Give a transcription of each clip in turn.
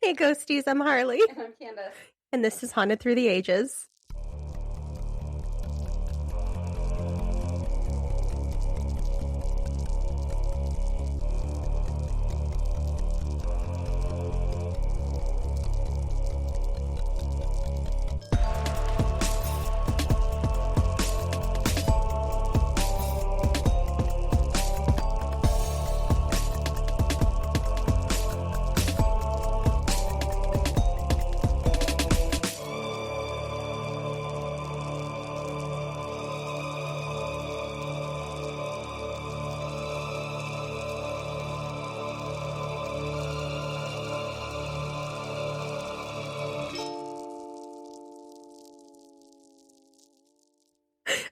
Hey, ghosties, I'm Harley. And I'm Candace. And this is Haunted Through the Ages.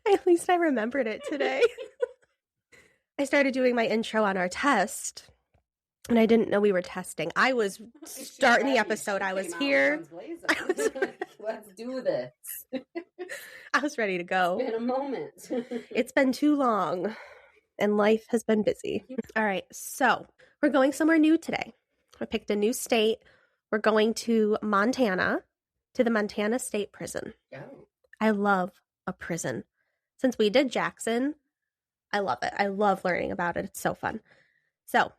At least I remembered it today. I started doing my intro on our test, and I didn't know we were testing. I was starting the episode. I was here. Let's do this. I was ready to go. It's been a moment. It's been too long, and life has been busy. All right, so we're going somewhere new today. I picked a new state. We're going to Montana, to the Montana State Prison. Oh. I love a prison. Since we did Jackson, I love it. I love learning about it. It's so fun. So,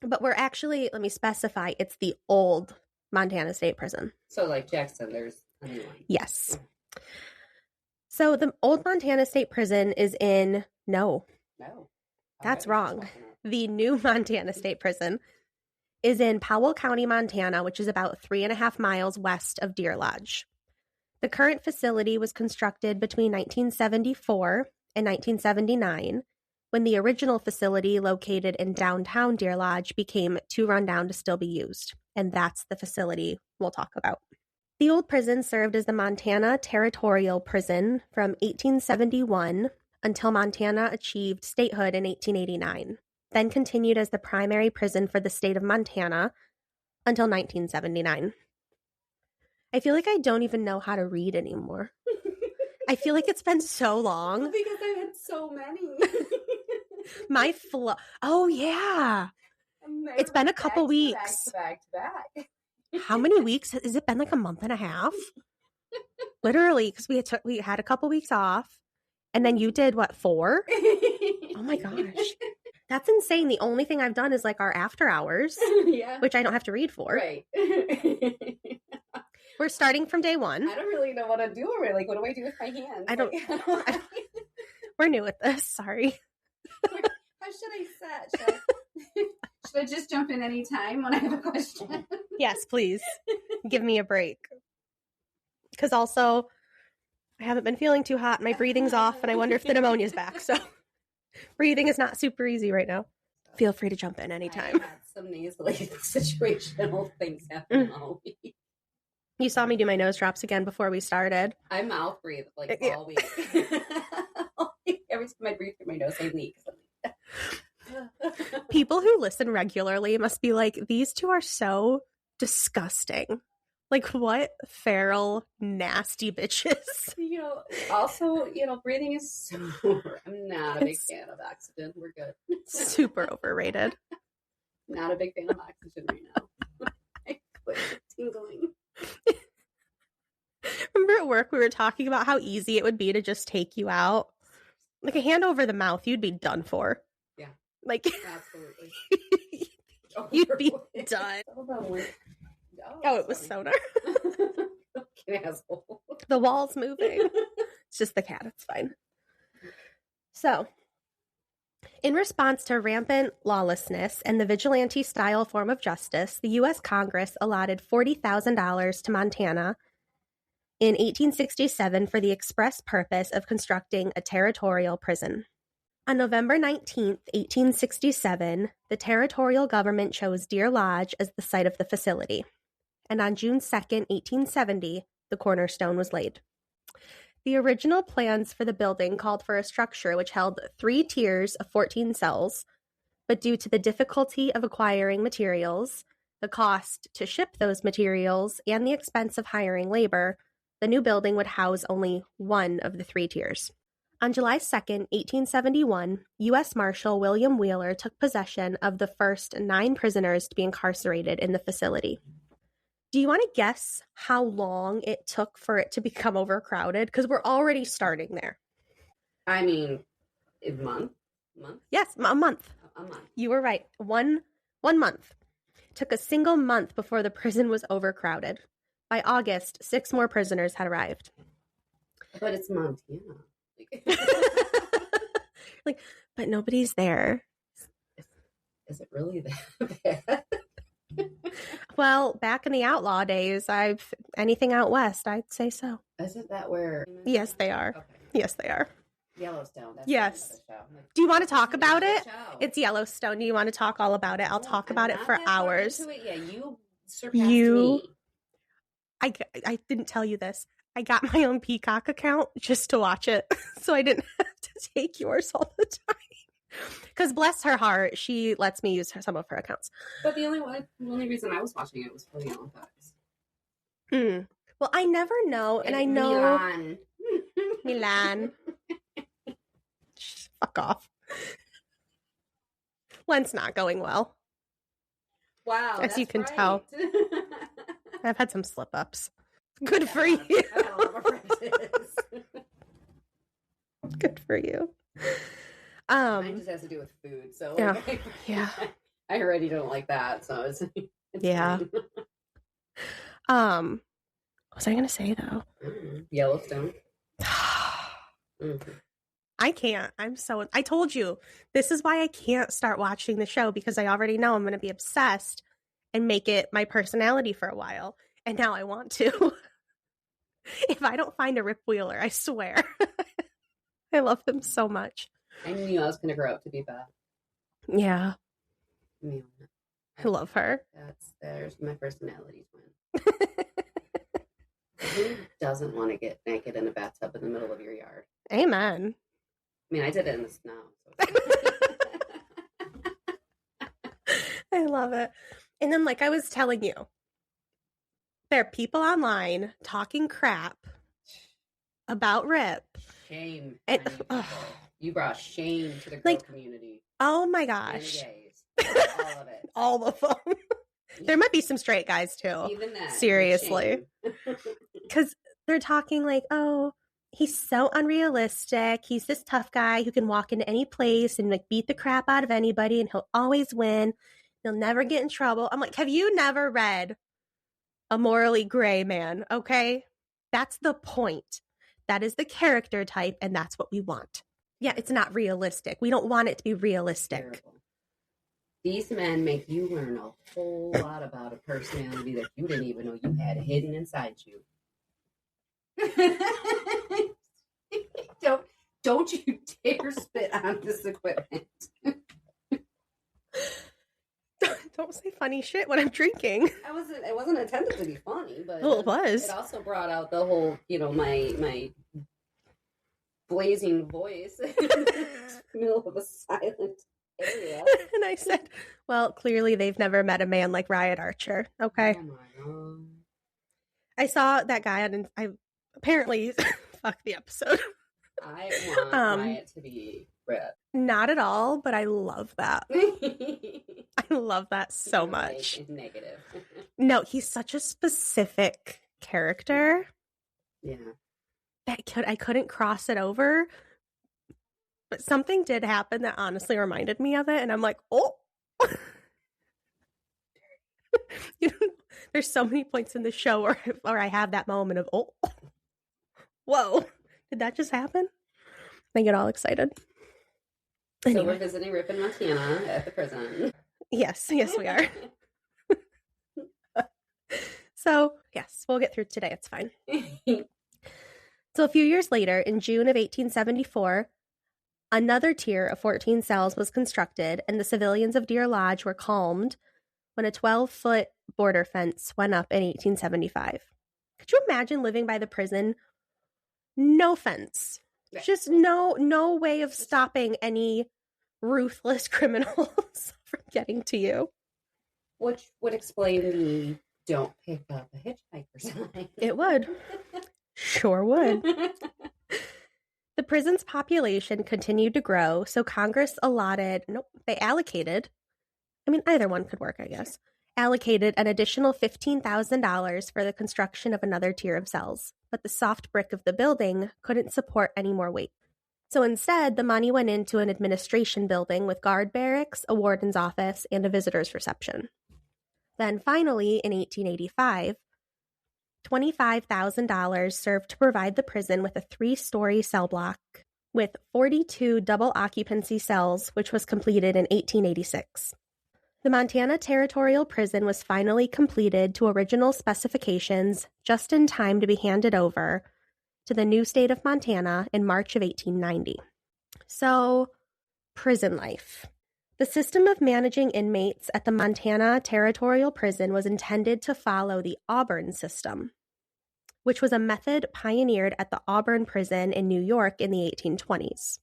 but we're actually, let me specify, it's the old Montana State Prison. So like Jackson, there's a new one. Yes. So the old Montana State Prison is in, no, that's wrong. The new Montana State Prison is in Powell County, Montana, which is about 3.5 miles west of Deer Lodge. The current facility was constructed between 1974 and 1979, when the original facility located in downtown Deer Lodge became too run down to still be used. And that's the facility we'll talk about. The old prison served as the Montana Territorial Prison from 1871 until Montana achieved statehood in 1889, then continued as the primary prison for the state of Montana until 1979. I feel like I don't even know how to read anymore. I feel like it's been so long. Well, because I've had so many. My flow. Oh, yeah. It's been a couple weeks. Back to back. How many weeks? Has it been like a month and a half? Literally, because we had a couple weeks off. And then you did, what, 4? Oh, my gosh. That's insane. The only thing I've done is like our after hours, which I don't have to read for. Right. We're starting from day one. I don't really know what to do already. Like, what do I do with my hands? I don't. We're new at this. Sorry. How should I set? Should I just jump in any time when I have a question? Yes, please. Give me a break. Because also, I haven't been feeling too hot. My breathing's off, and I wonder if the pneumonia's back. So, breathing is not super easy right now. Feel free to jump in anytime. I had some nasally situational things happen all week. You saw me do my nose drops again before we started. I mouth breathe like all week. Every time I breathe through my nose, I leak. People who listen regularly must be like, these two are so disgusting. Like, what feral, nasty bitches. Also, breathing is so... I'm not a big fan of oxygen. We're good. Super overrated. Not a big fan of oxygen right now. I quit tingling. Remember at work we were talking about how easy it would be to just take you out? Like a hand over the mouth, you'd be done for. Yeah. Like, absolutely. You'd be done. Oh, it was sonar. Fucking asshole. The wall's moving. It's just the cat. It's fine. So, in response to rampant lawlessness and the vigilante-style form of justice, the U.S. Congress allotted $40,000 to Montana in 1867 for the express purpose of constructing a territorial prison. On November 19th, 1867, the territorial government chose Deer Lodge as the site of the facility. And on June 2nd, 1870, the cornerstone was laid. The original plans for the building called for a structure which held 3 tiers of 14 cells, but due to the difficulty of acquiring materials, the cost to ship those materials, and the expense of hiring labor, the new building would house only one of the 3 tiers. On July 2nd, 1871, U.S. Marshal William Wheeler took possession of the first 9 prisoners to be incarcerated in the facility. Do you want to guess how long it took for it to become overcrowded? Because we're already starting there. I mean, a month? Yes, a month. A month. You were right. One month. It took a single month before the prison was overcrowded. By August, 6 more prisoners had arrived. But it's Montana. Like, but nobody's there. Is it really that bad? Well, back in the outlaw days, anything out west, I'd say so. Isn't that where? Yes, they are. Okay. Yes, they are. Yellowstone. That's yes. Show. Do you want to talk about it? It's Yellowstone. Do you want to talk all about it? I'll talk about it for hours. Yeah, you surpassed me. I didn't tell you this. I got my own Peacock account just to watch it, so I didn't have to take yours all the time. Because bless her heart, she lets me use some of her accounts. But the only reason I was watching it was for the Olympics. Well, I never know, and I know Milan. Fuck off. Lent's not going well. Wow, as you can tell. I've had some slip-ups. Good for you. Good for you. Mine just has to do with food, so yeah. I already don't like that, so it's yeah. What was I gonna say though? Yellowstone. I can't. I told you this is why I can't start watching the show, because I already know I'm gonna be obsessed and make it my personality for a while, and now I want to. If I don't find a Rip Wheeler, I swear. I love him so much. I knew I was going to grow up to be bad. Yeah. Yeah. I love her. There's my personality twin. Who doesn't want to get naked in a bathtub in the middle of your yard? Amen. I mean, I did it in the snow. So I love it. And then, like I was telling you, there are people online talking crap about Rip. Shame. And, you brought shame to the girl community. Oh my gosh. And the gays. All of it. All of them. There might be some straight guys too. Even that. Seriously. Because they're talking like, oh, he's so unrealistic. He's this tough guy who can walk into any place and like beat the crap out of anybody, and he'll always win. He'll never get in trouble. I'm like, have you never read A Morally Gray Man? Okay. That's the point. That is the character type, and that's what we want. Yeah, it's not realistic. We don't want it to be realistic. Terrible. These men make you learn a whole lot about a personality that you didn't even know you had hidden inside you. Don't you dare spit on this equipment. Don't say funny shit when I'm drinking. It wasn't intended to be funny, but well, it was. It also brought out the whole, my blazing voice in the middle of a silent area. And I said, well, clearly they've never met a man like Riot Archer. Okay. Oh my God. I saw that guy on, I apparently fuck the episode. I want Riot to be Rip. Not at all, but I love that. I love that so much. Like, negative. No, he's such a specific character. Yeah. I couldn't cross it over, but something did happen that honestly reminded me of it, and I'm like, oh. There's so many points in the show where I have that moment of, oh, whoa, did that just happen? I get all excited. Anyway. So we're visiting Rip in Montana at the prison. Yes, we are. So, yes, we'll get through today. It's fine. So a few years later, in June of 1874, another tier of 14 cells was constructed, and the civilians of Deer Lodge were calmed when a 12-foot border fence went up in 1875. Could you imagine living by the prison? No fence. Yeah. Just no way of stopping any ruthless criminals from getting to you. Which would explain the don't pick up a hitchhiker sign. It would. Sure would. The prison's population continued to grow, so Congress allocated, either one could work, I guess, allocated an additional $15,000 for the construction of another tier of cells, but the soft brick of the building couldn't support any more weight. So instead, the money went into an administration building with guard barracks, a warden's office, and a visitor's reception. Then finally, in 1885, $25,000 served to provide the prison with a 3-story cell block with 42 double occupancy cells, which was completed in 1886. The Montana Territorial Prison was finally completed to original specifications just in time to be handed over to the new state of Montana in March of 1890. So, prison life. The system of managing inmates at the Montana Territorial Prison was intended to follow the Auburn system, which was a method pioneered at the Auburn Prison in New York in the 1820s.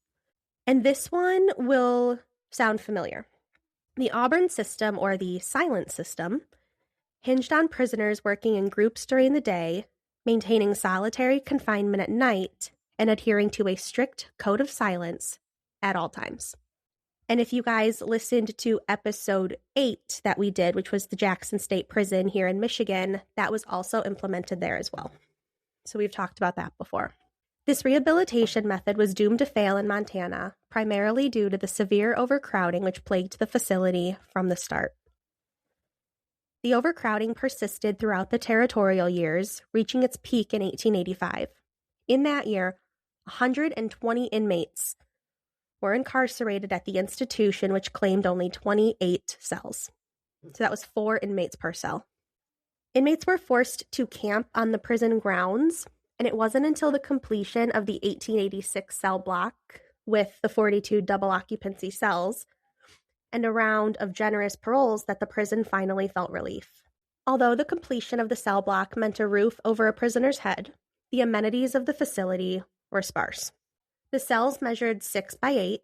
And this one will sound familiar. The Auburn system, or the silent system, hinged on prisoners working in groups during the day, maintaining solitary confinement at night, and adhering to a strict code of silence at all times. And if you guys listened to episode 8 that we did, which was the Jackson State Prison here in Michigan, that was also implemented there as well. So we've talked about that before. This rehabilitation method was doomed to fail in Montana, primarily due to the severe overcrowding which plagued the facility from the start. The overcrowding persisted throughout the territorial years, reaching its peak in 1885. In that year, 120 inmates were incarcerated at the institution, which claimed only 28 cells. So that was 4 inmates per cell. Inmates were forced to camp on the prison grounds, and it wasn't until the completion of the 1886 cell block with the 42 double occupancy cells and a round of generous paroles that the prison finally felt relief. Although the completion of the cell block meant a roof over a prisoner's head, the amenities of the facility were sparse. The cells measured 6 by 8,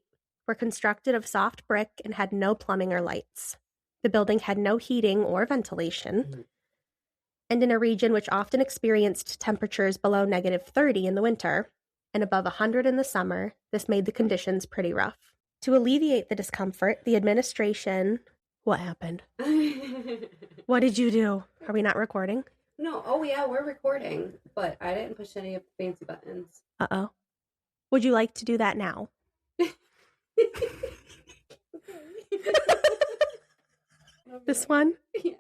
were constructed of soft brick, and had no plumbing or lights. The building had no heating or ventilation, and in a region which often experienced temperatures below -30 in the winter and above 100 in the summer, this made the conditions pretty rough. To alleviate the discomfort, the administration... What happened? What did you do? Are we not recording? No. Oh, yeah, we're recording, but I didn't push any of the fancy buttons. Uh-oh. Would you like to do that now? This one? Yeah.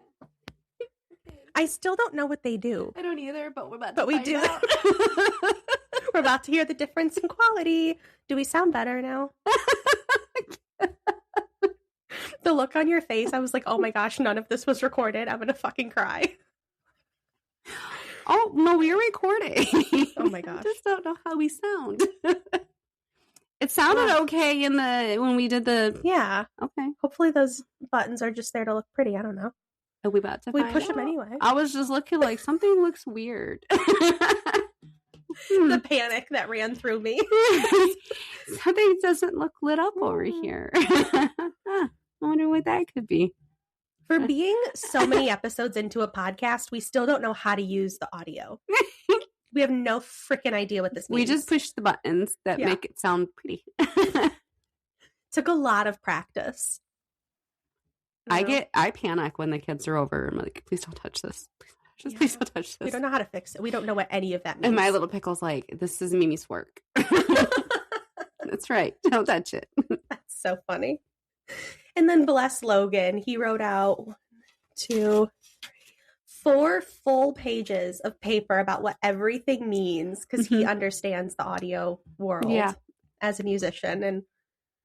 I still don't know what they do. I don't either, but we're about to But we find do. out. We're about to hear the difference in quality. Do we sound better now? The look on your face, I was like, oh my gosh, none of this was recorded. I'm going to fucking cry. Oh, no, we're recording. Oh my gosh. I just don't know how we sound. It sounded okay when we did the... Yeah. Okay. Hopefully those buttons are just there to look pretty. I don't know. Are we about to We find push them out? anyway. I was just looking like something looks weird. The panic that ran through me. Something doesn't look lit up over here. I wonder what that could be. For being so many episodes into a podcast, we still don't know how to use the audio. We have no freaking idea what this means. We just push the buttons that make it sound pretty. Took a lot of practice. I panic when the kids are over. I'm like, please don't touch this. Please don't touch this. We don't know how to fix it. We don't know what any of that means. And my little pickle's like, this is Mimi's work. That's right. Don't touch it. That's so funny. And then bless Logan. He wrote out 1, 2, 3, 4 full pages of paper about what everything means because he understands the audio world as a musician. And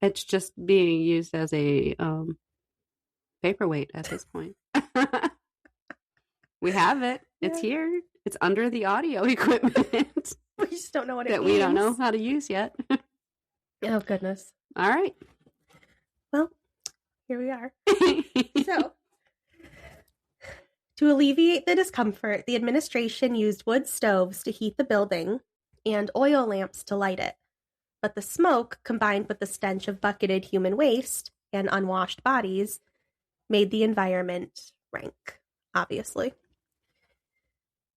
it's just being used as a paperweight at this point. We have it. It's here. It's under the audio equipment. We just don't know what it means. That we don't know how to use yet. Oh, goodness. All right. Well, here we are. So, to alleviate the discomfort, the administration used wood stoves to heat the building and oil lamps to light it. But the smoke, combined with the stench of bucketed human waste and unwashed bodies, made the environment rank, obviously.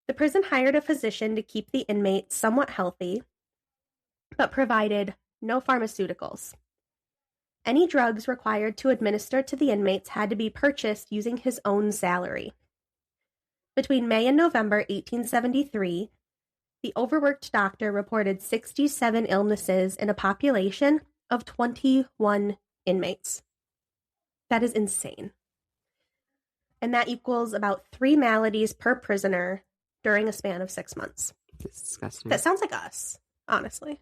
The prison hired a physician to keep the inmates somewhat healthy, but provided no pharmaceuticals. Any drugs required to administer to the inmates had to be purchased using his own salary. Between May and November 1873, the overworked doctor reported 67 illnesses in a population of 21 inmates. That is insane. And that equals about 3 maladies per prisoner during a span of 6 months. It's disgusting. That sounds like us, honestly.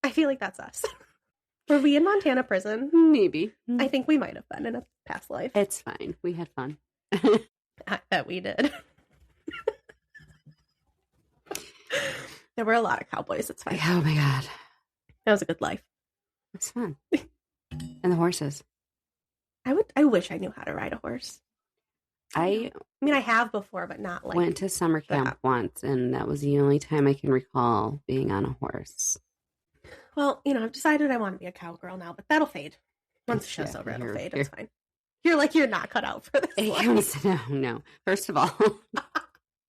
I feel like that's us. Were we in Montana prison? Maybe. I think we might have been in a past life. It's fine. We had fun. I bet we did. There were a lot of cowboys. It's fine. Oh my God. That was a good life. It's fun. And the horses. I wish I knew how to ride a horse. I mean, I have before, but not like went to summer camp once, and that was the only time I can recall being on a horse. Well, I've decided I want to be a cowgirl now, but that'll fade. Once the show's over, it'll fade. It's fine. You're not cut out for this one. No. First of all,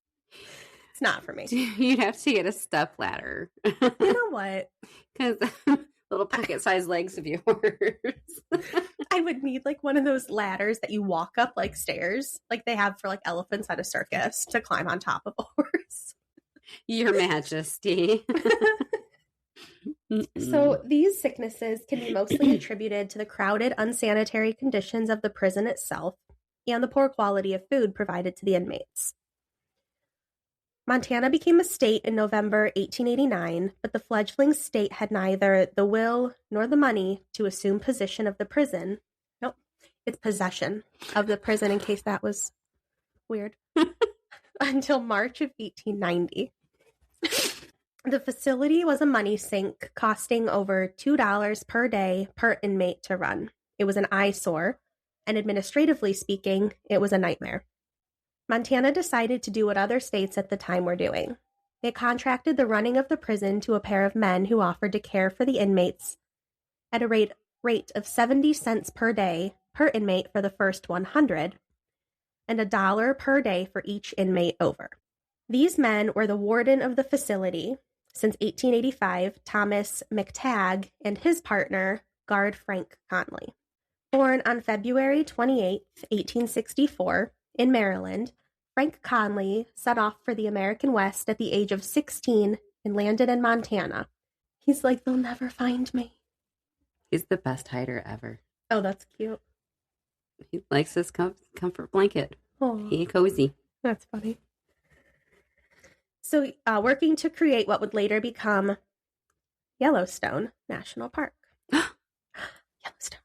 it's not for me. You'd have to get a step ladder. You know what? Because little pocket-sized legs of yours. I would need like one of those ladders that you walk up like stairs, like they have for like elephants at a circus, to climb on top of a horse. Your Majesty. So these sicknesses can be mostly attributed to the crowded, unsanitary conditions of the prison itself and the poor quality of food provided to the inmates. Montana became a state in November 1889, but the fledgling state had neither the will nor the money to assume possession of the prison. Nope, it's possession of the prison, in case that was weird. Until March of 1890. The facility was a money sink, costing over $2 per day per inmate to run. It was an eyesore, and administratively speaking, it was a nightmare. Montana decided to do what other states at the time were doing. They contracted the running of the prison to a pair of men who offered to care for the inmates at a rate of 70 cents per day per inmate for the first 100, and $1 per day for each inmate over. These men were the warden of the facility since 1885, Thomas McTagg, and his partner, guard Frank Conley. Born on February 28, 1864, in Maryland, Frank Conley set off for the American West at the age of 16 and landed in Montana. He's like, they'll never find me. He's the best hider ever. Oh, that's cute. He likes his comfort blanket. Oh, He cozy. that's funny. So, working to create what would later become Yellowstone National Park. Yellowstone.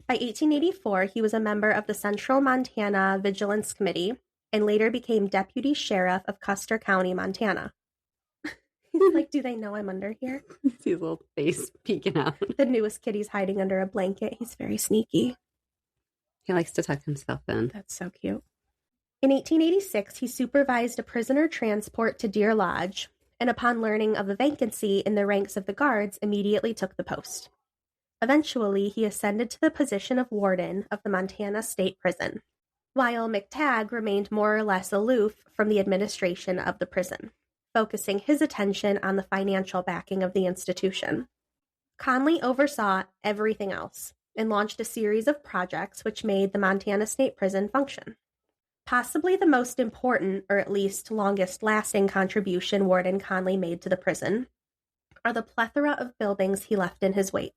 By 1884, he was a member of the Central Montana Vigilance Committee and later became deputy sheriff of Custer County, Montana. He's like, do they know I'm under here? His little face peeking out. The newest kitty's hiding under a blanket. He's very sneaky. He likes to tuck himself in. That's so cute. In 1886, he supervised a prisoner transport to Deer Lodge, and upon learning of a vacancy in the ranks of the guards, immediately took the post. Eventually, he ascended to the position of warden of the Montana State Prison, while McTagg remained more or less aloof from the administration of the prison, focusing his attention on the financial backing of the institution. Conley oversaw everything else and launched a series of projects which made the Montana State Prison function. Possibly the most important, or at least longest-lasting contribution Warden Conley made to the prison are the plethora of buildings he left in his wake.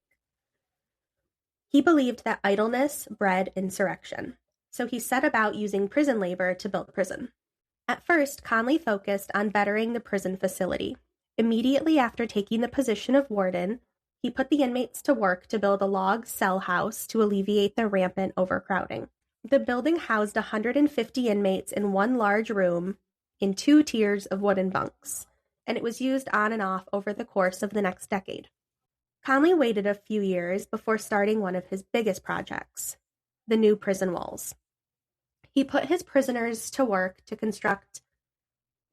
He believed that idleness bred insurrection, so he set about using prison labor to build the prison. At first, Conley focused on bettering the prison facility. Immediately after taking the position of warden, he put the inmates to work to build a log cell house to alleviate the rampant overcrowding. The building housed 150 inmates in one large room in 2 tiers of wooden bunks, and it was used on and off over the course of the next decade. Conley waited a few years before starting one of his biggest projects, the new prison walls. He put his prisoners to work to construct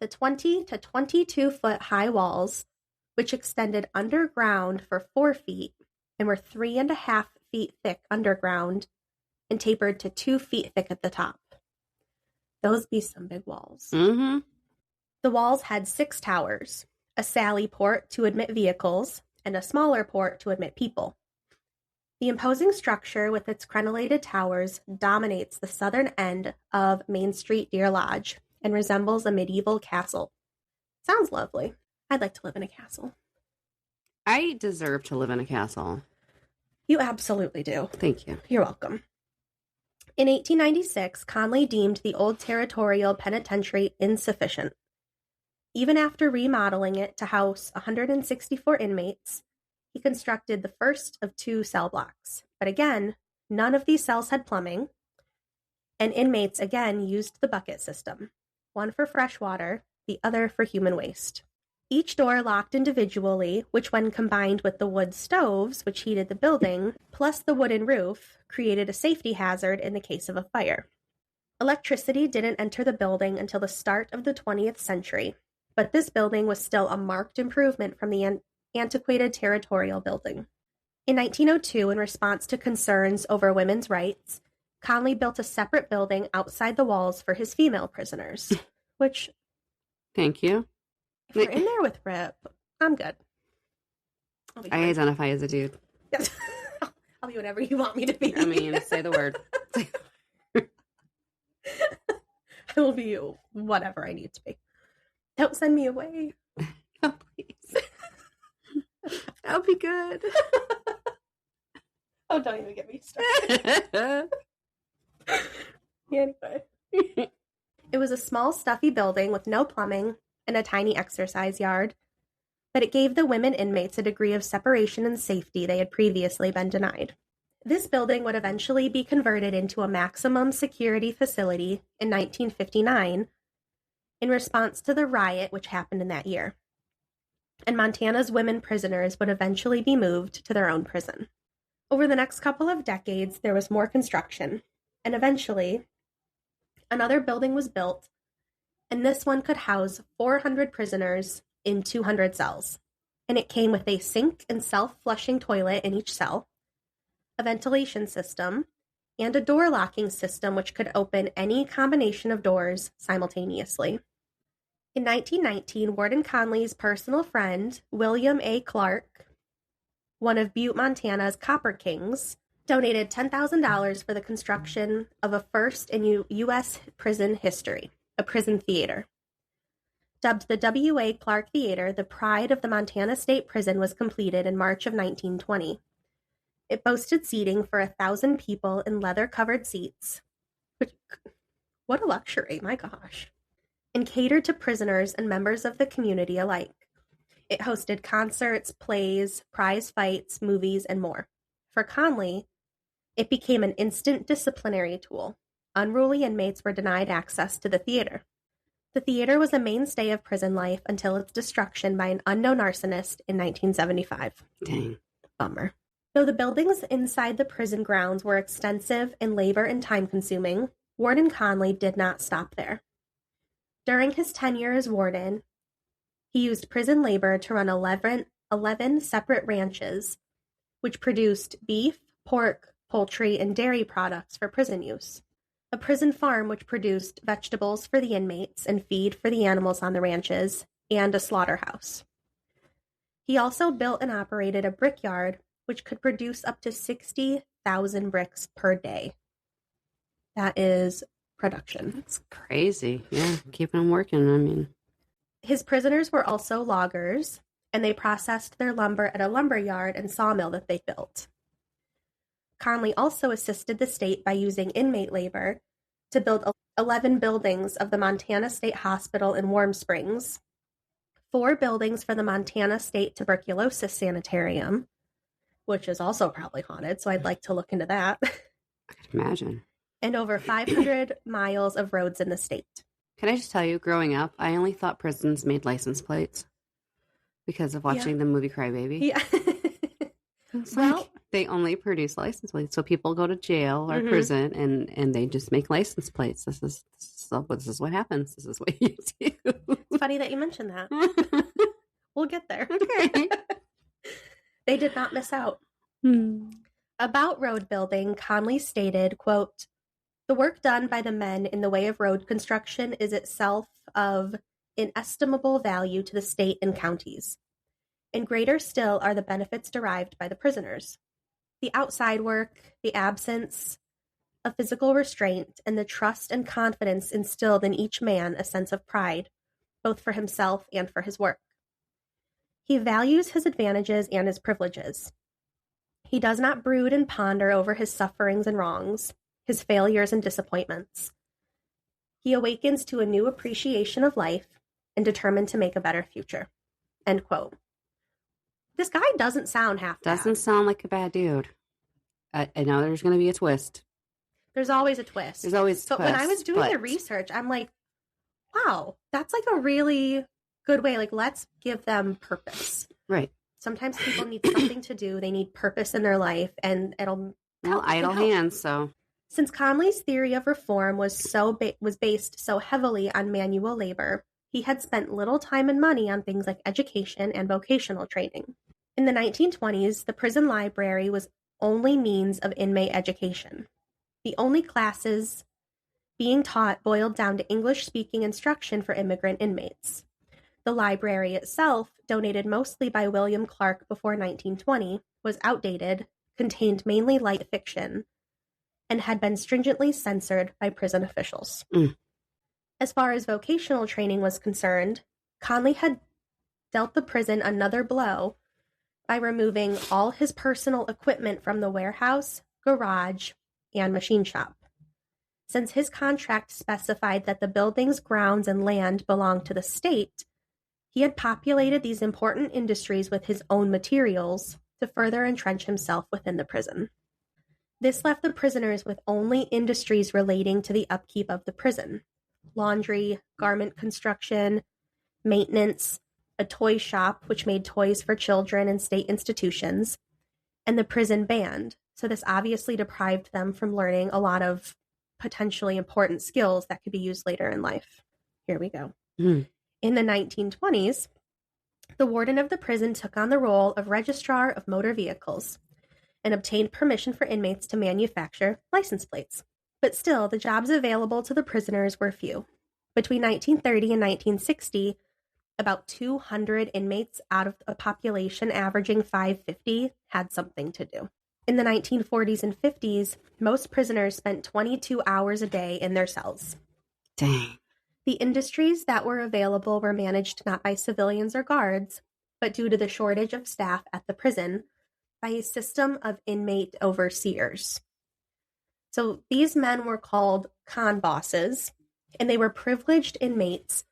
the 20 to 22 foot high walls, which extended underground for 4 feet and were 3.5 feet thick underground and tapered to 2 feet thick at the top. Those be some big walls. Mm-hmm. The walls had 6 towers, a sally port to admit vehicles, and a smaller port to admit people. The imposing structure with its crenellated towers dominates the southern end of Main Street Deer Lodge and resembles a medieval castle. Sounds lovely. I'd like to live in a castle. I deserve to live in a castle. You absolutely do. Thank you. You're welcome. In 1896, Conley deemed the old territorial penitentiary insufficient. Even after remodeling it to house 164 inmates, he constructed the first of 2 cell blocks. But again, none of these cells had plumbing, and inmates again used the bucket system, one for fresh water, the other for human waste. Each door locked individually, which when combined with the wood stoves, which heated the building, plus the wooden roof, created a safety hazard in the case of a fire. Electricity didn't enter the building until the start of the 20th century, but this building was still a marked improvement from the antiquated territorial building. In 1902, in response to concerns over women's rights, Conley built a separate building outside the walls for his female prisoners, which... Thank you. If you're in there with Rip, I'm good. I identify as a dude. I'll be whatever you want me to be. I mean, say the word. I will be whatever I need to be. Don't send me away. Oh, please. That'll be good. Oh, don't even get me started. Anyway. It was a small, stuffy building with no plumbing and a tiny exercise yard, but it gave the women inmates a degree of separation and safety they had previously been denied. This building would eventually be converted into a maximum security facility in 1959 in response to the riot which happened in that year. And Montana's women prisoners would eventually be moved to their own prison. Over the next couple of decades, there was more construction, and eventually another building was built, and this one could house 400 prisoners in 200 cells. And it came with a sink and self-flushing toilet in each cell, a ventilation system, and a door locking system which could open any combination of doors simultaneously. In 1919, Warden Conley's personal friend, William A. Clark, one of Butte, Montana's Copper Kings, donated $10,000 for the construction of a first in U.S. prison history, a prison theater. Dubbed the W.A. Clark Theater, the pride of the Montana State Prison was completed in March of 1920. It boasted seating for 1,000 people in leather-covered seats. What a luxury, my gosh. And catered to prisoners and members of the community alike. It hosted concerts, plays, prize fights, movies, and more. For Conley, it became an instant disciplinary tool. Unruly inmates were denied access to the theater. The theater was a mainstay of prison life until its destruction by an unknown arsonist in 1975. Dang. Bummer. Though the buildings inside the prison grounds were extensive and labor and time-consuming, Warden Conley did not stop there. During his tenure as warden, he used prison labor to run 11 separate ranches, which produced beef, pork, poultry, and dairy products for prison use. A prison farm which produced vegetables for the inmates and feed for the animals on the ranches, and a slaughterhouse. He also built and operated a brickyard which could produce up to 60,000 bricks per day. That is production. That's crazy. Yeah, keeping them working, I mean. His prisoners were also loggers, and they processed their lumber at a lumber yard and sawmill that they built. Conley also assisted the state by using inmate labor to build 11 buildings of the Montana State Hospital in Warm Springs, 4 buildings for the Montana State Tuberculosis Sanitarium, which is also probably haunted, so I'd like to look into that. I could imagine. And over 500 miles of roads in the state. Can I just tell you, growing up, I only thought prisons made license plates because of watching the movie Cry Baby. Yeah. Well, they only produce license plates. So people go to jail or prison and they just make license plates. This is what happens. This is what you do. It's funny that you mentioned that. We'll get there. Okay. They did not miss out. About road building, Conley stated, quote, "The work done by the men in the way of road construction is itself of inestimable value to the state and counties. And greater still are the benefits derived by the prisoners. The outside work, the absence of physical restraint, and the trust and confidence instilled in each man a sense of pride, both for himself and for his work. He values his advantages and his privileges. He does not brood and ponder over his sufferings and wrongs, his failures and disappointments. He awakens to a new appreciation of life and determined to make a better future. End quote. This guy doesn't sound half bad. Doesn't sound like a bad dude. I know there's going to be a twist. There's always a twist. There's always a twist. But when I was doing the research, I'm like, wow, that's like a really good way. Like, let's give them purpose. Right. Sometimes people need something to do. They need purpose in their life, and it'll idle hands. So, since Conley's theory of reform was based so heavily on manual labor, he had spent little time and money on things like education and vocational training. In the 1920s, the prison library was only means of inmate education. The only classes being taught boiled down to English-speaking instruction for immigrant inmates. The library itself, donated mostly by William Clark before 1920, was outdated, contained mainly light fiction, and had been stringently censored by prison officials. As far as vocational training was concerned, Conley had dealt the prison another blow by removing all his personal equipment from the warehouse, garage, and machine shop. Since his contract specified that the buildings, grounds, and land belonged to the state, he had populated these important industries with his own materials to further entrench himself within the prison. This left the prisoners with only industries relating to the upkeep of the prison: laundry, garment construction, maintenance, a toy shop which made toys for children and state institutions, and the prison band. So this obviously deprived them from learning a lot of potentially important skills that could be used later in life. Here we go. In the 1920s, the warden of the prison took on the role of registrar of motor vehicles and obtained permission for inmates to manufacture license plates. But still, the jobs available to the prisoners were few. Between 1930 and 1960, about 200 inmates out of a population averaging 550 had something to do. In the 1940s and 50s, most prisoners spent 22 hours a day in their cells. Dang. The industries that were available were managed not by civilians or guards, but due to the shortage of staff at the prison, by a system of inmate overseers. So these men were called con bosses, and they were privileged inmates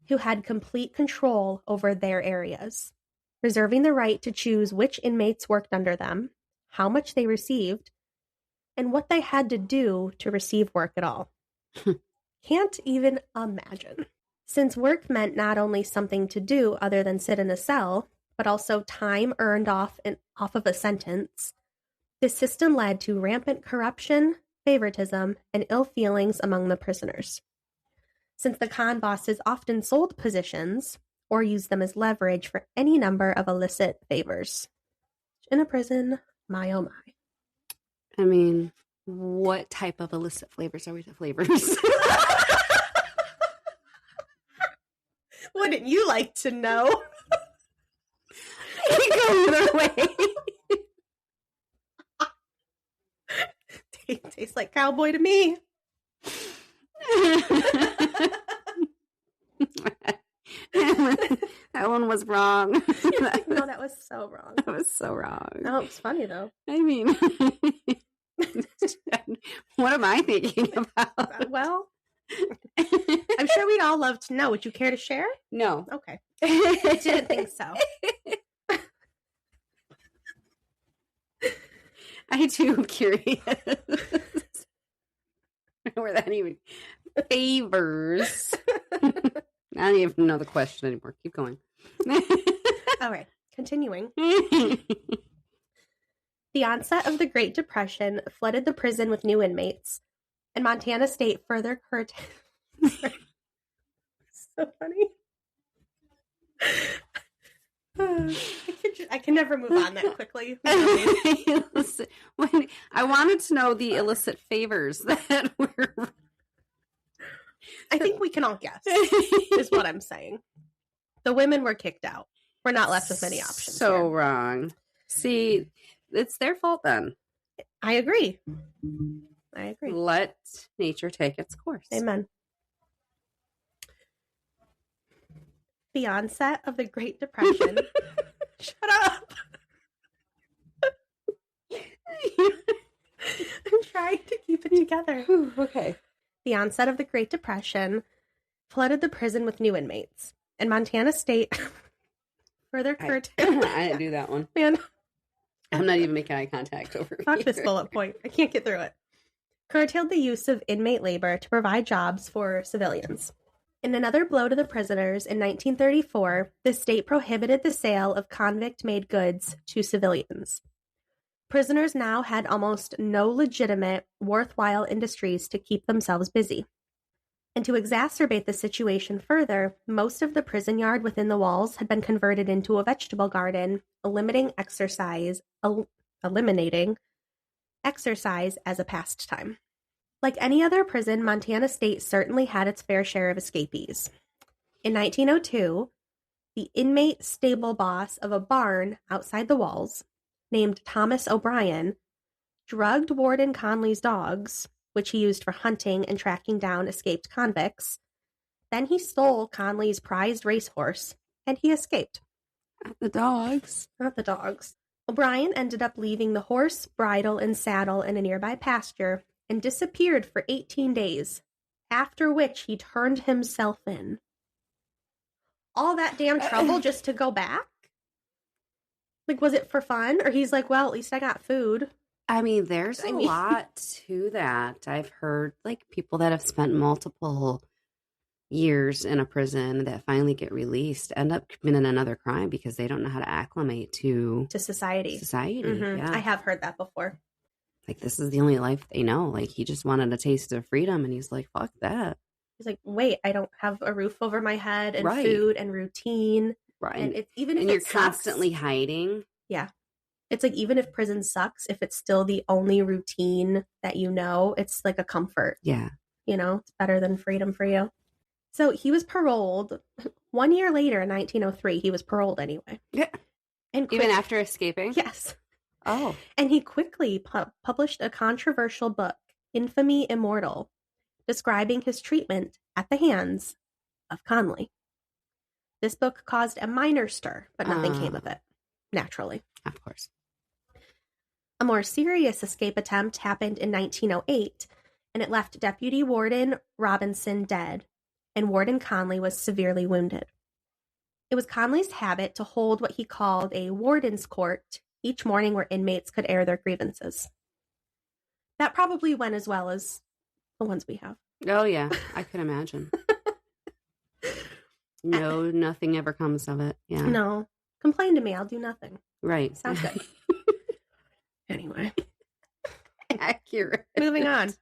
who had complete control over their areas, reserving the right to choose which inmates worked under them, how much they received, and what they had to do to receive work at all. Can't even imagine. Since work meant not only something to do other than sit in a cell, but also time earned off of a sentence, this system led to rampant corruption, favoritism, and ill feelings among the prisoners. Since the con bosses often sold positions or used them as leverage for any number of illicit favors. In a prison, my oh my. I mean, what type of illicit flavors are we? Flavors? Wouldn't you like to know? It can go either way. Tastes like cowboy to me. That one was wrong. No, that was so wrong. That was so wrong. No, it was funny though. I mean, what am I thinking about? Well, I'm sure we'd all love to know. Would you care to share? No. Okay. I didn't think so. I too am curious. Where that even favors. I don't even know the question anymore. Keep going. All right. Continuing. The onset of the Great Depression flooded the prison with new inmates, and Montana State further curtailed. So funny. I can never move on that quickly. When I wanted to know the illicit favors that were. I think we can all guess, is what I'm saying. The women were kicked out. We're not left with many options. So here. wrong. See, it's their fault then. I agree. Let nature take its course. Amen. The onset of the Great Depression. Shut up. I'm trying to keep it together. Okay. The onset of the Great Depression flooded the prison with new inmates, and Montana State further curtailed. I didn't do that one. Man, I'm not even making eye contact over fuck here. this bullet point. I can't get through it. Curtailed the use of inmate labor to provide jobs for civilians. In another blow to the prisoners, in 1934, the state prohibited the sale of convict-made goods to civilians. Prisoners now had almost no legitimate, worthwhile industries to keep themselves busy. And to exacerbate the situation further, most of the prison yard within the walls had been converted into a vegetable garden, eliminating exercise as a pastime. Like any other prison, Montana State certainly had its fair share of escapees. In 1902, the inmate stable boss of a barn outside the walls, named Thomas O'Brien, drugged Warden Conley's dogs, which he used for hunting and tracking down escaped convicts. Then he stole Conley's prized racehorse, and he escaped. Not the dogs. Not the dogs. O'Brien ended up leaving the horse, bridle, and saddle in a nearby pasture and disappeared for 18 days, after which he turned himself in. All that damn trouble just to go back? Like, was it for fun? Or he's like, well, at least I got food. I mean, there's a lot to that. I've heard, like, people that have spent multiple years in a prison that finally get released end up committing another crime because they don't know how to acclimate to society. Mm-hmm. Yeah. I have heard that before. Like, this is the only life they know. Like, he just wanted a taste of freedom, and he's like, fuck that. He's like, wait, I don't have a roof over my head and right. food and routine. Right. And it's, even if and you're it constantly sucks, hiding. Yeah. It's like, even if prison sucks, if it's still the only routine that you know, it's like a comfort. Yeah. You know, it's better than freedom for you. So he was paroled 1 year later in 1903. He was paroled anyway. Yeah. And even after escaping? Yes. Oh. And he quickly published a controversial book, Infamy Immortal, describing his treatment at the hands of Conley. This book caused a minor stir, but nothing came of it, naturally. Of course. A more serious escape attempt happened in 1908, and it left Deputy Warden Robinson dead, and Warden Conley was severely wounded. It was Conley's habit to hold what he called a warden's court each morning where inmates could air their grievances. That probably went as well as the ones we have. Oh, yeah. I could imagine. No, nothing ever comes of it. Yeah. No. Complain to me. I'll do nothing. Right. Sounds good. Anyway. Accurate. Moving on.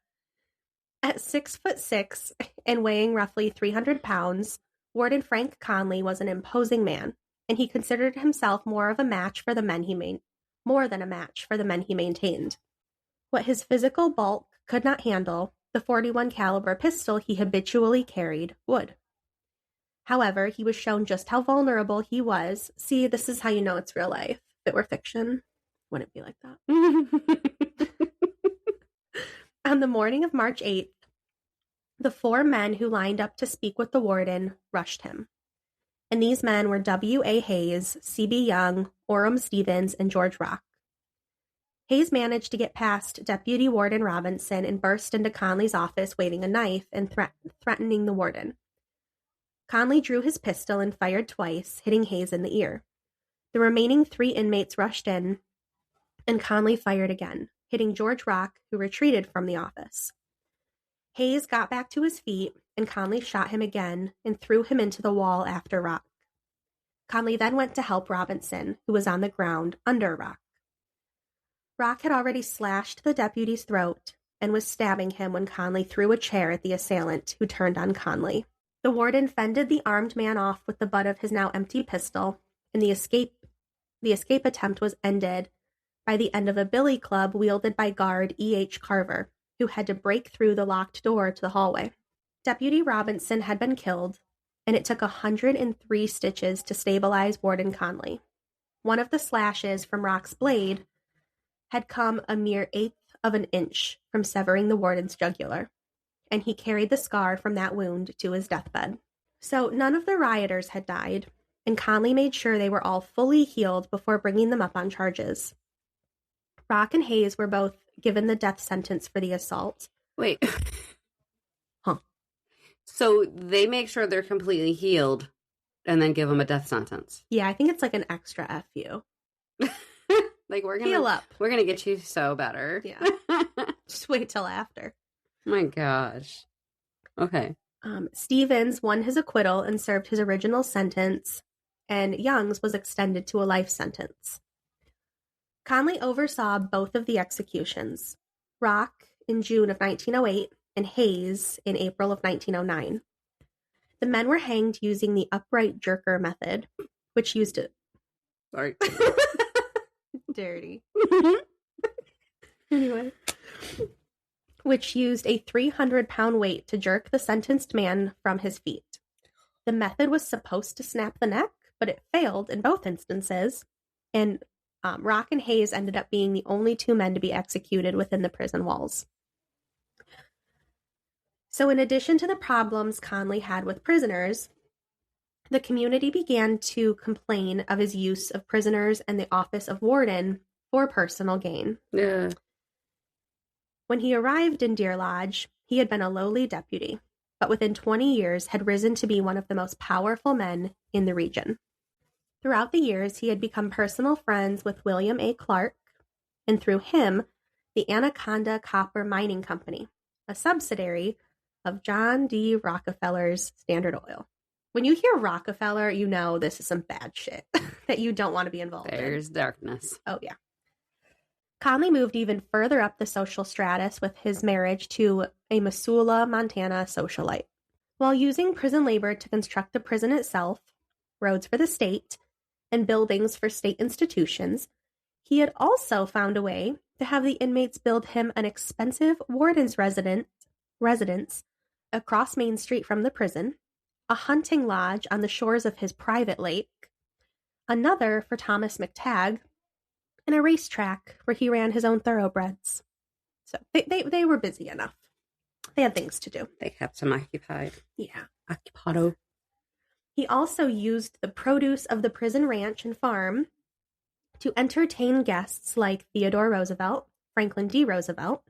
At 6'6" and weighing roughly 300 pounds, Warden Frank Conley was an imposing man, and he considered himself more than a match for the men he maintained. What his physical bulk could not handle, the .41 caliber pistol he habitually carried would. However, he was shown just how vulnerable he was. See, this is how you know it's real life. If it were fiction, wouldn't be like that. On the morning of March 8th, the 4 men who lined up to speak with the warden rushed him. And these men were W.A. Hayes, C.B. Young, Orem Stevens, and George Rock. Hayes managed to get past Deputy Warden Robinson and burst into Conley's office waving a knife and threatening the warden. Conley drew his pistol and fired twice, hitting Hayes in the ear. The remaining 3 inmates rushed in, and Conley fired again, hitting George Rock, who retreated from the office. Hayes got back to his feet, and Conley shot him again and threw him into the wall after Rock. Conley then went to help Robinson, who was on the ground under Rock. Rock had already slashed the deputy's throat and was stabbing him when Conley threw a chair at the assailant, who turned on Conley. The warden fended the armed man off with the butt of his now empty pistol, and the escape attempt was ended by the end of a billy club wielded by guard E.H. Carver, who had to break through the locked door to the hallway. Deputy Robinson had been killed, and it took 103 stitches to stabilize Warden Conley. One of the slashes from Rock's blade had come a mere eighth of an inch from severing the warden's jugular, and he carried the scar from that wound to his deathbed. So none of the rioters had died, and Conley made sure they were all fully healed before bringing them up on charges. Rock and Hayes were both given the death sentence for the assault. Wait. Huh. So they make sure they're completely healed and then give them a death sentence. Yeah, I think it's like an extra FU. Like, we're Heal up. We're going to get you so better. Yeah. Just wait till after. My gosh. Okay. Stevens won his acquittal and served his original sentence, and Young's was extended to a life sentence. Conley oversaw both of the executions, Rock in June of 1908 and Hayes in April of 1909. The men were hanged using the upright jerker method, which used it. Sorry. Dirty. Anyway. Which used a 300-pound weight to jerk the sentenced man from his feet. The method was supposed to snap the neck, but it failed in both instances, and Rock and Hayes ended up being the only two men to be executed within the prison walls. So in addition to the problems Conley had with prisoners, the community began to complain of his use of prisoners and the office of warden for personal gain. Yeah. When he arrived in Deer Lodge, he had been a lowly deputy, but within 20 years had risen to be one of the most powerful men in the region. Throughout the years, he had become personal friends with William A. Clark, and through him, the Anaconda Copper Mining Company, a subsidiary of John D. Rockefeller's Standard Oil. When you hear Rockefeller, you know this is some bad shit that you don't want to be involved in. There's darkness. Oh, yeah. Conley moved even further up the social stratus with his marriage to a Missoula, Montana socialite. While using prison labor to construct the prison itself, roads for the state, and buildings for state institutions, he had also found a way to have the inmates build him an expensive warden's residence across Main Street from the prison, a hunting lodge on the shores of his private lake, another for Thomas McTagg, and a racetrack where he ran his own thoroughbreds. So they were busy enough. They had things to do. They kept him occupied. Yeah. Occupado. He also used the produce of the prison ranch and farm to entertain guests like Theodore Roosevelt, Franklin D. Roosevelt,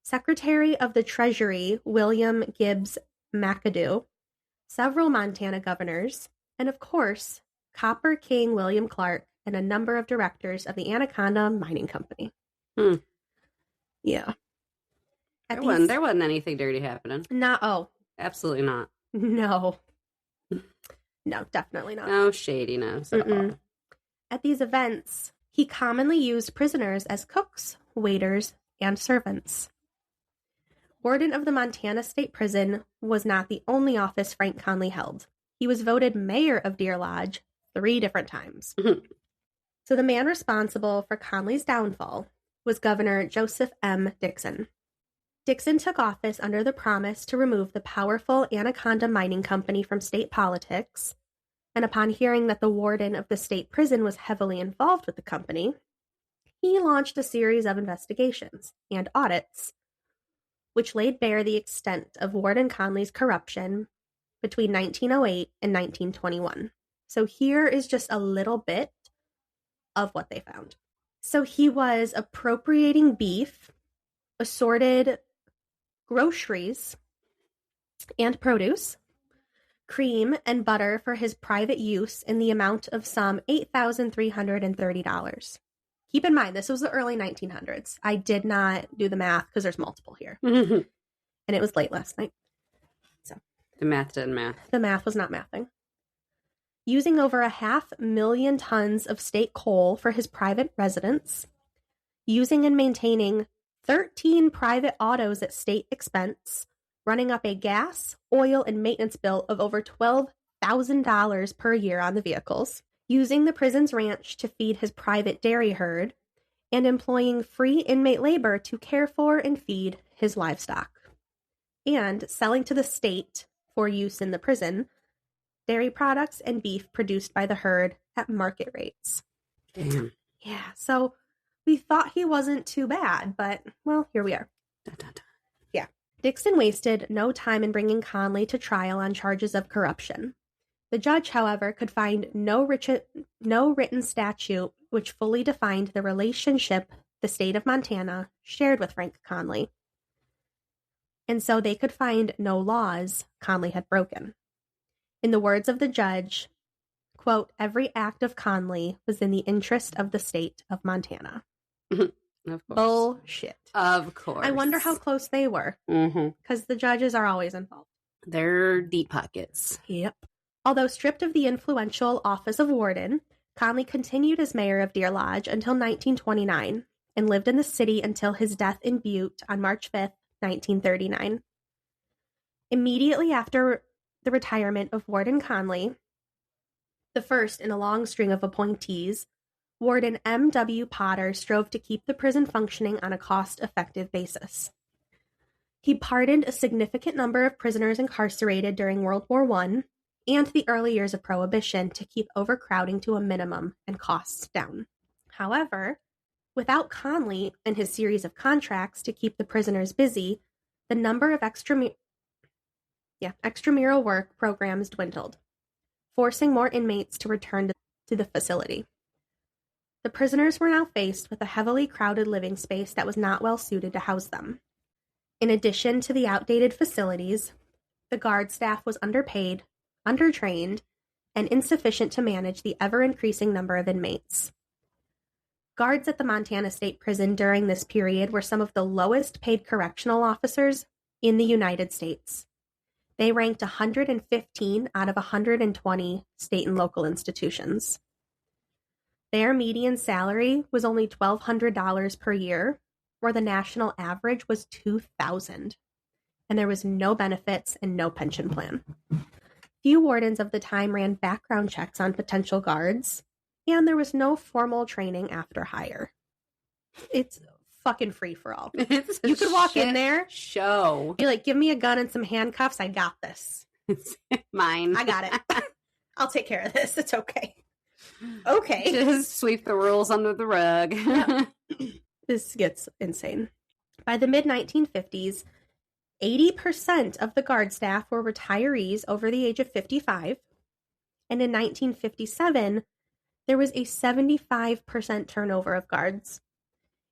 Secretary of the Treasury William Gibbs McAdoo, several Montana governors, and of course, Copper King William Clark and a number of directors of the Anaconda Mining Company. Yeah. There wasn't anything dirty happening. Absolutely not. No. No, definitely not. No shadiness at all. At these events, he commonly used prisoners as cooks, waiters, and servants. Warden of the Montana State Prison was not the only office Frank Conley held. He was voted mayor of Deer Lodge 3 different times. So the man responsible for Conley's downfall was Governor Joseph M. Dixon. Dixon took office under the promise to remove the powerful Anaconda Mining Company from state politics, and upon hearing that the warden of the state prison was heavily involved with the company, he launched a series of investigations and audits, which laid bare the extent of Warden Conley's corruption between 1908 and 1921. So here is just a little bit of what they found. So he was appropriating beef, assorted groceries and produce, cream and butter for his private use in the amount of some $8,330. Keep in mind, this was the early 1900s. I did not do the math because there's multiple here. And it was late last night. So the math didn't math. The math was not mathing. Using over 500,000 tons of state coal for his private residence, using and maintaining 13 private autos at state expense, running up a gas, oil, and maintenance bill of over $12,000 per year on the vehicles, using the prison's ranch to feed his private dairy herd, and employing free inmate labor to care for and feed his livestock. and selling to the state for use in the prison dairy products and beef produced by the herd at market rates. Damn. Yeah, so we thought he wasn't too bad, but, well, here we are. Dun, dun, dun. Yeah. Dixon wasted no time in bringing Conley to trial on charges of corruption. The judge, however, could find no written statute which fully defined the relationship the state of Montana shared with Frank Conley. And so they could find no laws Conley had broken. In the words of the judge, quote, every act of Conley was in the interest of the state of Montana. Of course. Bullshit. Of course. I wonder how close they were, because the judges are always involved. They're deep pockets. Yep. Although stripped of the influential office of warden, Conley continued as mayor of Deer Lodge until 1929 and lived in the city until his death in Butte on March 5th, 1939. Immediately after the retirement of Warden Conley, the first in a long string of appointees, Warden M.W. Potter strove to keep the prison functioning on a cost-effective basis. He pardoned a significant number of prisoners incarcerated during World War I and the early years of Prohibition to keep overcrowding to a minimum and costs down. However, without Conley and his series of contracts to keep the prisoners busy, the number of extramural work programs dwindled, forcing more inmates to return to the facility. The prisoners were now faced with a heavily crowded living space that was not well suited to house them. In addition to the outdated facilities, the guard staff was underpaid, undertrained, and insufficient to manage the ever-increasing number of inmates. Guards at the Montana State Prison during this period were some of the lowest paid correctional officers in the United States. They ranked 115 out of 120 state and local institutions. Their median salary was only $1,200 per year, where the national average was $2,000, and there was no benefits and no pension plan. Few wardens of the time ran background checks on potential guards, and there was no formal training after hire. It's fucking free for all. You could walk in there, be like, give me a gun and some handcuffs. I got this. It's mine. I got it. I'll take care of this. It's okay. Okay. Just sweep the rules under the rug. Yep. This gets insane. By the mid-1950s, 80% of the guard staff were retirees over the age of 55. And in 1957, there was a 75% turnover of guards.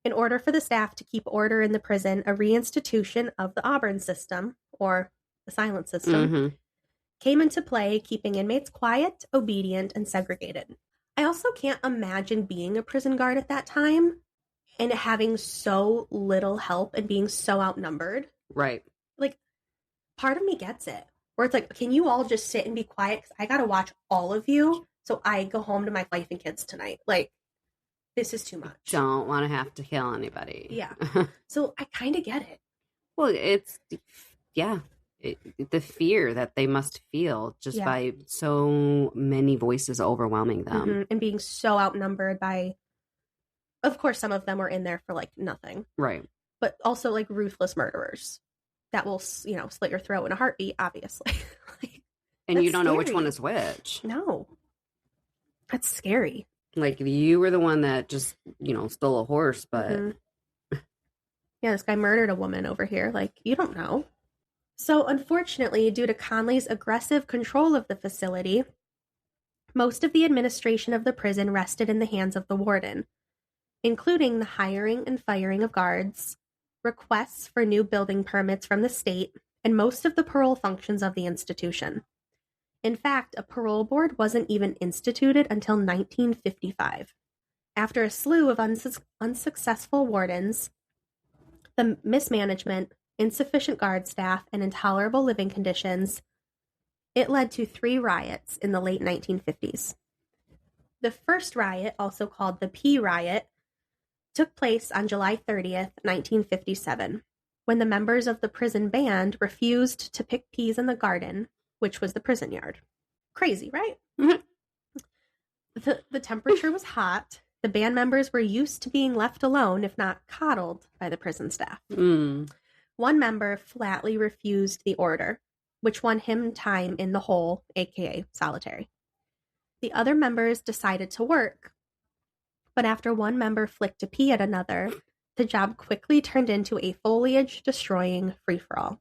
In order for the staff to keep order in the prison, a reinstitution of the Auburn system, or the silent system, came into play, keeping inmates quiet, obedient, and segregated. I also can't imagine being a prison guard at that time and having so little help and being so outnumbered. Right. Like, part of me gets it. Where it's like, can you all just sit and be quiet? Because I got to watch all of you. So I go home to my wife and kids tonight. Like, this is too much. Don't want to have to kill anybody. Yeah. So I kind of get it. Well, it's, the fear that they must feel just by so many voices overwhelming them. And being so outnumbered by, of course, some of them were in there for like nothing. Right. But also like ruthless murderers that will, slit your throat in a heartbeat, obviously. And you don't know which one is which. No. That's scary. Like, if you were the one that just, stole a horse, but... Yeah, this guy murdered a woman over here. Like, you don't know. So, unfortunately, due to Conley's aggressive control of the facility, most of the administration of the prison rested in the hands of the warden, including the hiring and firing of guards, requests for new building permits from the state, and most of the parole functions of the institution. In fact, a parole board wasn't even instituted until 1955. After a slew of unsuccessful wardens, the mismanagement, insufficient guard staff, and intolerable living conditions, it led to 3 riots in the late 1950s. The first riot, also called the Pea Riot, took place on July 30th, 1957, when the members of the prison band refused to pick peas in the garden, which was the prison yard. Crazy, right? The temperature was hot. The band members were used to being left alone, if not coddled, by the prison staff. One member flatly refused the order, which won him time in the hole, aka solitary. The other members decided to work, but after one member flicked a pea at another, the job quickly turned into a foliage-destroying free-for-all.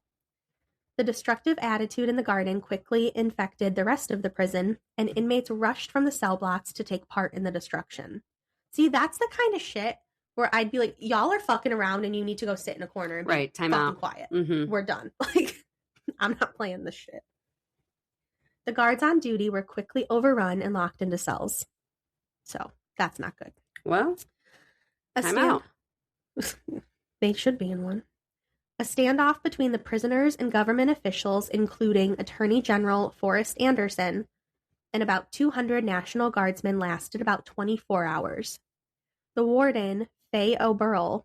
The destructive attitude in the garden quickly infected the rest of the prison, and inmates rushed from the cell blocks to take part in the destruction. See, that's the kind of shit where I'd be like, y'all are fucking around and you need to go sit in a corner and be time fucking out. quiet. Mm-hmm. We're done. Like, I'm not playing this shit. The guards on duty were quickly overrun and locked into cells. So, that's not good. Well, time out. They should be in one. A standoff between the prisoners and government officials, including Attorney General Forrest Anderson, and about 200 National Guardsmen lasted about 24 hours. The warden, Faye O'Burl,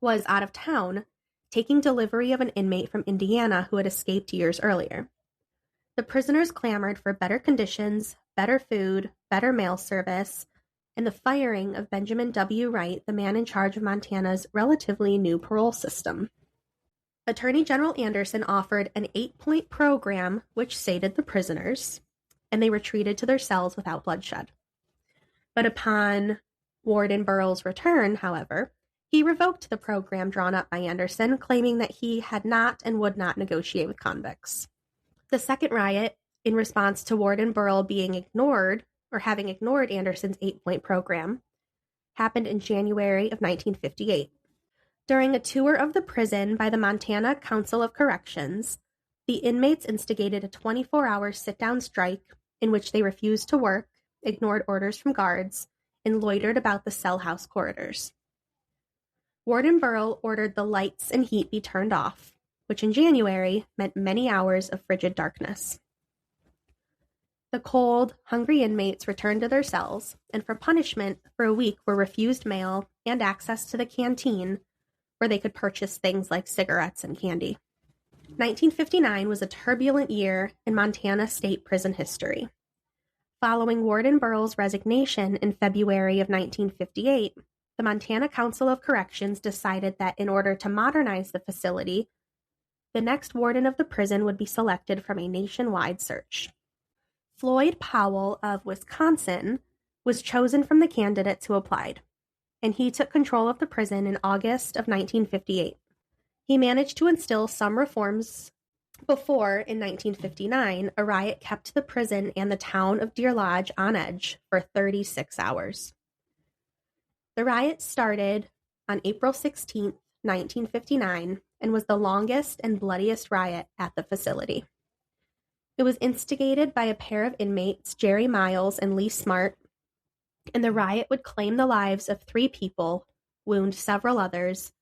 was out of town, taking delivery of an inmate from Indiana who had escaped years earlier. The prisoners clamored for better conditions, better food, better mail service, and the firing of Benjamin W. Wright, the man in charge of Montana's relatively new parole system. Attorney General Anderson offered an 8-point program which sated the prisoners, and they retreated to their cells without bloodshed. But upon Warden Burrell's return, however, he revoked the program drawn up by Anderson, claiming that he had not and would not negotiate with convicts. The second riot, in response to Warden Burrell being ignored, or having ignored Anderson's 8-point program, happened in January of 1958. During a tour of the prison by the Montana Council of Corrections, the inmates instigated a 24-hour sit-down strike in which they refused to work, ignored orders from guards, and loitered about the cell house corridors. Warden Burrell ordered the lights and heat be turned off, which in January meant many hours of frigid darkness. The cold, hungry inmates returned to their cells, and for punishment, for a week were refused mail and access to the canteen, where they could purchase things like cigarettes and candy. 1959 was a turbulent year in Montana state prison history. Following Warden Burrell's resignation in February of 1958, the Montana Council of Corrections decided that in order to modernize the facility, the next warden of the prison would be selected from a nationwide search. Floyd Powell of Wisconsin was chosen from the candidates who applied, and he took control of the prison in August of 1958. He managed to instill some reforms before, in 1959, a riot kept the prison and the town of Deer Lodge on edge for 36 hours. The riot started on April 16, 1959, and was the longest and bloodiest riot at the facility. It was instigated by a pair of inmates, Jerry Miles and Lee Smart, and the riot would claim the lives of 3 people, wound several others,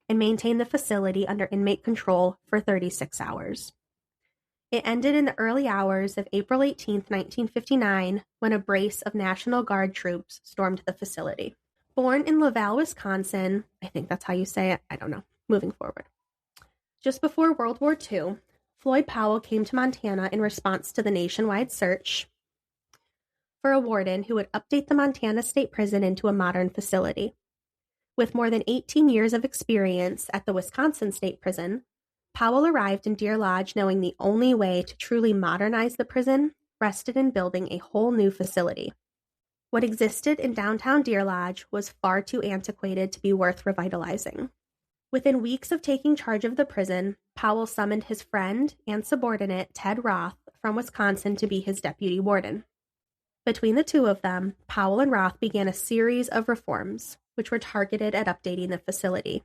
and maintain the facility under inmate control for 36 hours. It ended in the early hours of April 18, 1959, when a brace of National Guard troops stormed the facility. Born in Laval, Wisconsin, I think that's how you say it, I don't know, moving forward. Just before World War II, Floyd Powell came to Montana in response to the nationwide search for a warden who would update the Montana State Prison into a modern facility. With more than 18 years of experience at the Wisconsin State Prison, Powell arrived in Deer Lodge knowing the only way to truly modernize the prison rested in building a whole new facility. What existed in downtown Deer Lodge was far too antiquated to be worth revitalizing. Within weeks of taking charge of the prison, Powell summoned his friend and subordinate, Ted Roth, from Wisconsin to be his deputy warden. Between the two of them, Powell and Roth began a series of reforms, which were targeted at updating the facility.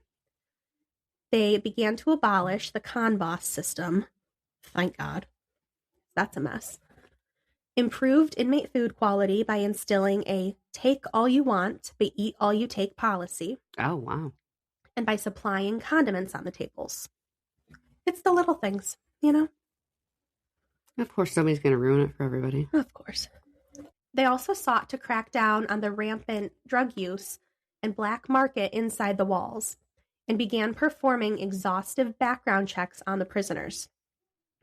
They began to abolish the con boss system. Thank God. That's a mess. Improved inmate food quality by instilling a take all you want, but eat all you take policy. Oh, wow. And by supplying condiments on the tables. It's the little things, you know? Of course, somebody's going to ruin it for everybody. Of course. They also sought to crack down on the rampant drug use and black market inside the walls, and began performing exhaustive background checks on the prisoners,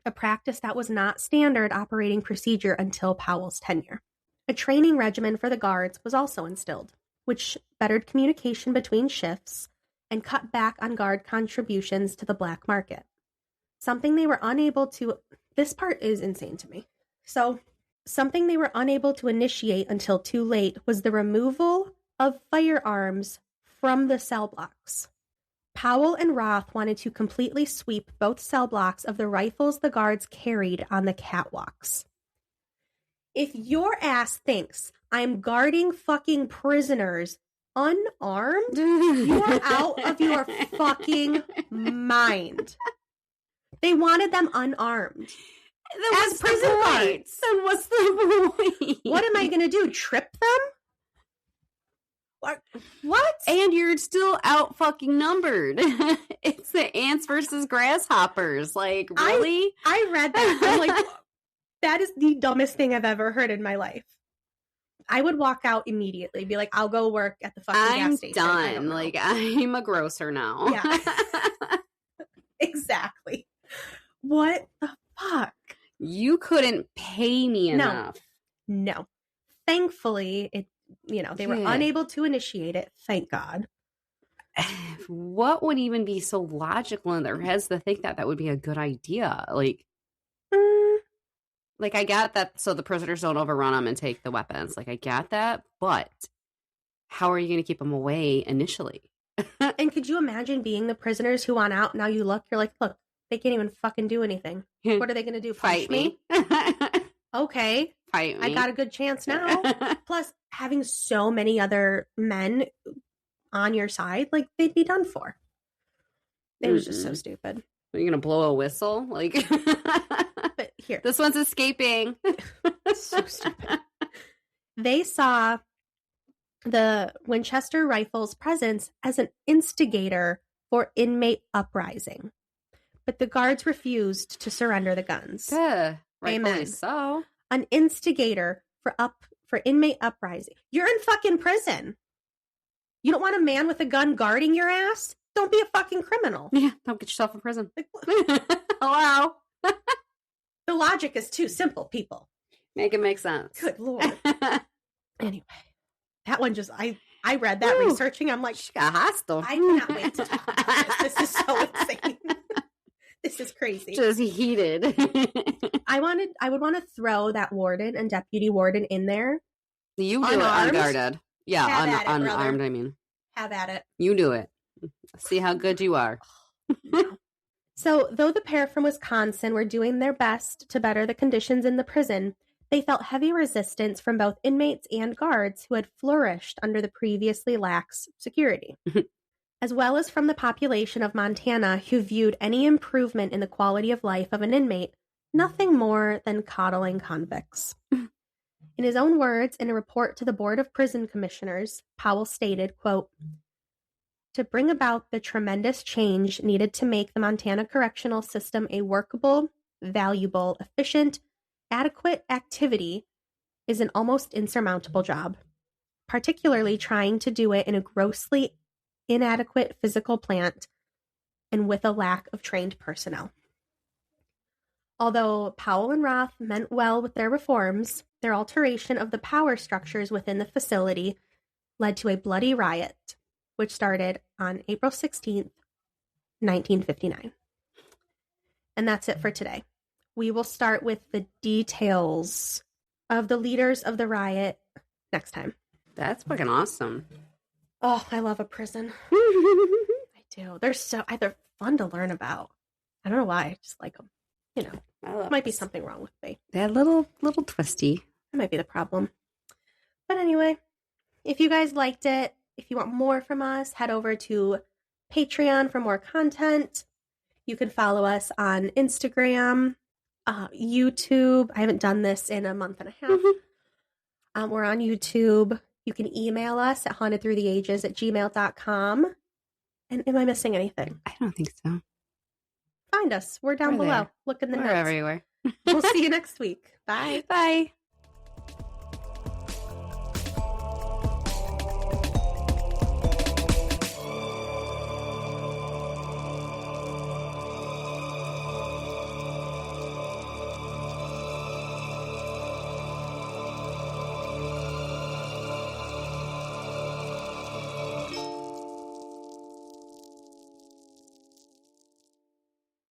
a practice that was not standard operating procedure until Powell's tenure. A training regimen for the guards was also instilled, which bettered communication between shifts and cut back on guard contributions to the black market. Something they were unable to, this part is insane to me. So, something they were unable to initiate until too late was the removal of firearms from the cell blocks. Powell and Roth wanted to completely sweep both cell blocks of the rifles the guards carried on the catwalks. If your ass thinks I'm guarding fucking prisoners unarmed, you're out of your fucking mind. They wanted them unarmed. As prison guards. Then what's the point? What am I going to do? Trip them? What? And you're still out fucking numbered. It's the ants versus grasshoppers. Like, really? I read that. I'm like, that is the dumbest thing I've ever heard in my life. I would walk out immediately, be like, I'll go work at the fucking gas station. I'm done. Like, I'm a grocer now. Yeah. Exactly. What the fuck? You couldn't pay me enough. No. Thankfully, they were unable to initiate it. Thank God. What would even be so logical in their heads to think that would be a good idea? Like, I get that so the prisoners don't overrun them and take the weapons. Like, I get that, but how are you going to keep them away initially? And could you imagine being the prisoners who want out? Now you're like, look, they can't even fucking do anything. What are they going to do? Fight me? Okay. Fight me. I got a good chance now. Plus, having so many other men on your side, like, they'd be done for. It was just so stupid. Are you going to blow a whistle? Like, but here. This one's escaping. So stupid. They saw the Winchester rifle's presence as an instigator for inmate uprising. But the guards refused to surrender the guns. Rightfully so. An instigator for inmate uprising. You're in fucking prison. You don't want a man with a gun guarding your ass? Don't be a fucking criminal. Yeah, don't get yourself in prison. Hello. The logic is too simple, people. Make it make sense. Good Lord. Anyway, that one just, I read that researching. I'm like, she got hostile. I cannot wait to talk about this. This is so insane. This is crazy. Just heated. I would want to throw that warden and deputy warden in there. You do it unguarded. Yeah, unarmed, brother. I mean. Have at it. You do it. See how good you are. So, though the pair from Wisconsin were doing their best to better the conditions in the prison, they felt heavy resistance from both inmates and guards who had flourished under the previously lax security, as well as from the population of Montana who viewed any improvement in the quality of life of an inmate nothing more than coddling convicts. In his own words, in a report to the Board of Prison Commissioners, Powell stated, quote, "To bring about the tremendous change needed to make the Montana correctional system a workable, valuable, efficient, adequate activity is an almost insurmountable job, particularly trying to do it in a grossly inadequate physical plant and with a lack of trained personnel." Although Powell and Roth meant well with their reforms, their alteration of the power structures within the facility led to a bloody riot, which started on April 16th, 1959. And that's it for today. We will start with the details of the leaders of the riot next time. That's fucking awesome. Oh, I love a prison. I do. They're fun to learn about. I don't know why. I just like them. You know, might be something wrong with me. They're a little twisty. That might be the problem. But anyway, if you guys liked it, if you want more from us, head over to Patreon for more content. You can follow us on Instagram, YouTube. I haven't done this in a month and a half. We're on YouTube. You can email us at hauntedthroughtheages@gmail.com. And am I missing anything? I don't think so. Find us. We're down below. Look in the notes. We're everywhere. We'll see you next week. Bye. Bye.